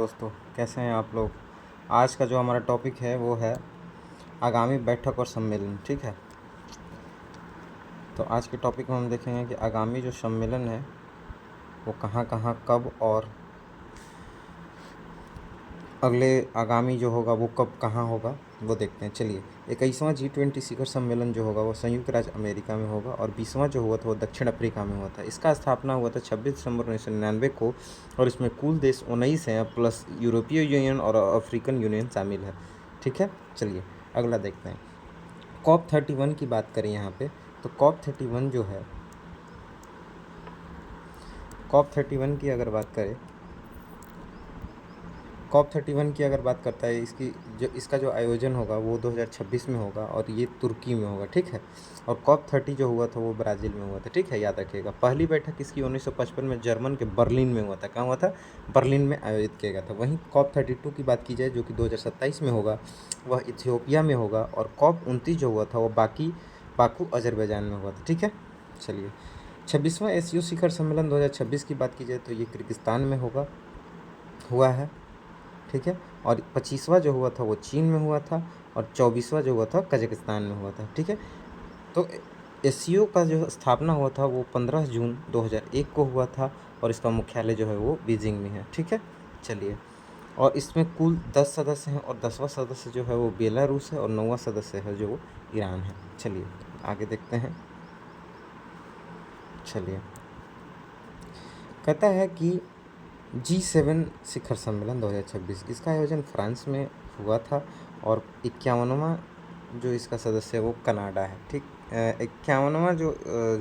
दोस्तों, कैसे हैं आप लोग। आज का जो हमारा टॉपिक है वो है आगामी बैठक और सम्मेलन। ठीक है, तो आज के टॉपिक में हम देखेंगे कि आगामी जो सम्मेलन है वो कहाँ कहाँ कब और अगले आगामी जो होगा वो कब कहाँ होगा वो देखते हैं। चलिए, 21वां G20 शिखर सम्मेलन जो होगा वो संयुक्त राज्य अमेरिका में होगा और 20वां जो हुआ था वो दक्षिण अफ्रीका में हुआ था। इसका स्थापना हुआ था 26 दिसंबर 1999 को और इसमें कुल देश 19 हैं प्लस यूरोपीय यूनियन और अफ्रीकन यूनियन शामिल है। ठीक है, चलिए अगला देखते हैं। COP31 की बात करें यहाँ पे, तो COP31 जो है, COP31 की अगर बात करें, COP31 की अगर बात करता है, इसका जो आयोजन होगा वो 2026 में होगा और ये तुर्की में होगा। ठीक है, और COP30 जो हुआ था वो ब्राज़ील में हुआ था। ठीक है, याद रखिएगा। पहली बैठक इसकी 1955 में जर्मन के बर्लिन में हुआ था। कहाँ हुआ था? बर्लिन में आयोजित किया गया था। वहीं COP32 की बात की जाए जो कि 2027 में होगा, वह इथियोपिया में होगा और COP29 जो हुआ था वो बाकू अजरबैजान में हुआ था। ठीक है, चलिए 26वां एशियो शिखर सम्मेलन 2026 की बात की जाए तो ये किर्गिस्तान में हुआ है। ठीक है, और 25वां जो हुआ था वो चीन में हुआ था और 24वां जो हुआ था कजाकिस्तान में हुआ था। ठीक है, तो एशियो का जो स्थापना हुआ था वो 15 जून 2001 को हुआ था और इसका मुख्यालय जो है वो बीजिंग में है। ठीक है, चलिए, और इसमें कुल 10 सदस्य हैं और 10वां सदस्य जो है वो बेलारूस है और 9वां सदस्य है जो ईरान है। चलिए आगे देखते हैं। चलिए, कहता है कि G7 शिखर सम्मेलन 2026, इसका आयोजन फ्रांस में हुआ था और 51वां जो इसका सदस्य है वो कनाडा है। ठीक, 51वां जो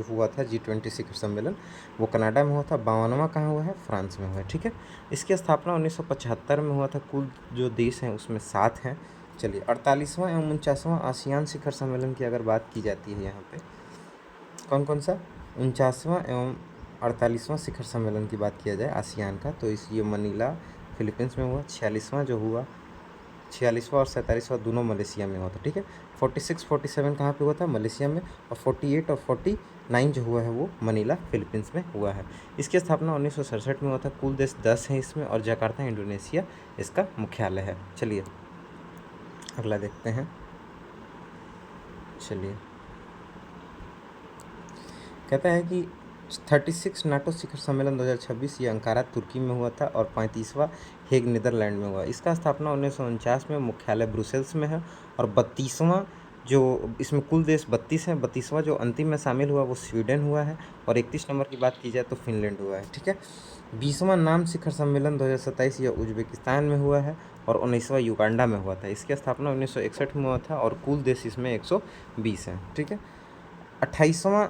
हुआ था G20 शिखर सम्मेलन वो कनाडा में हुआ था। 52वां कहाँ हुआ है? फ्रांस में हुआ है। ठीक है, इसकी स्थापना 1975 में हुआ था। कुल जो देश हैं उसमें 7 हैं। चलिए, 48वां एवं 49वां आसियान शिखर सम्मेलन की अगर बात की जाती है यहाँ पे, कौन कौन सा? 49वां एवं 48वां शिखर सम्मेलन की बात किया जाए आसियान का, तो ये मनीला फिलीपींस में हुआ। 46वां जो हुआ, 46वां और 47वां दोनों मलेशिया में हुआ था। ठीक है, 46, 47 कहाँ पे हुआ था? मलेशिया में, और 48 और 49 जो हुआ है वो मनीला फिलीपींस में हुआ है। इसकी स्थापना 1967 में हुआ था। कुल देश 10 हैं इसमें और जकार्ता इंडोनेशिया इसका मुख्यालय है। चलिए अगला देखते हैं। चलिए, कहता है कि 36 नाटो शिखर सम्मेलन 2026 ये अंकारा तुर्की में हुआ था और 35वां हेग नीदरलैंड में हुआ। इसका स्थापना 1949 में, मुख्यालय ब्रुसेल्स में है और 32वां जो इसमें कुल देश 32 हैं, 32वां जो अंतिम में शामिल हुआ वो स्वीडन हुआ है और 31 नंबर की बात की जाए तो फिनलैंड हुआ है। ठीक है, 20वां नाम शिखर सम्मेलन 2027 यह उज्बेकिस्तान में हुआ है और 19वां युगांडा में हुआ था। इसकी स्थापना 1961 में हुआ था और कुल देश इसमें 120 हैं। ठीक है, 28वां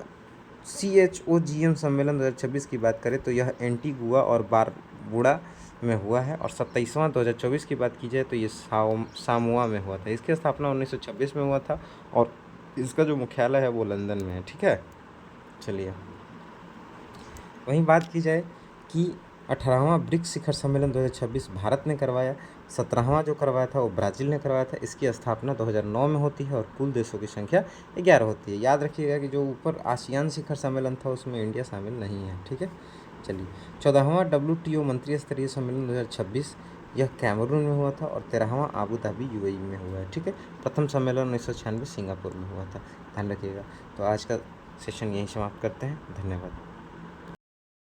CHOGM सम्मेलन 2026 की बात करें तो यह एंटीगुआ और बारबुडा में हुआ है और 27वां 2024 की बात की जाए तो ये सामोआ में हुआ था। इसकी स्थापना 1926 में हुआ था और इसका जो मुख्यालय है वो लंदन में है। ठीक है, चलिए, वहीं बात की जाए कि 18वां ब्रिक्स शिखर सम्मेलन 2026 भारत ने करवाया। 17वां जो करवाया था वो ब्राज़ील ने करवाया था। इसकी स्थापना 2009 में होती है और कुल देशों की संख्या 11 होती है। याद रखिएगा कि जो ऊपर आसियान शिखर सम्मेलन था उसमें इंडिया शामिल नहीं है। ठीक है, चलिए, 14वां WTO मंत्री स्तरीय सम्मेलन 2026 यह कैमरून में हुआ था और 13वां आबू धाबी UAE में हुआ है। ठीक है, प्रथम सम्मेलन 1996 सिंगापुर में हुआ था। ध्यान रखिएगा। तो आज का सेशन यहीं समाप्त करते हैं। धन्यवाद।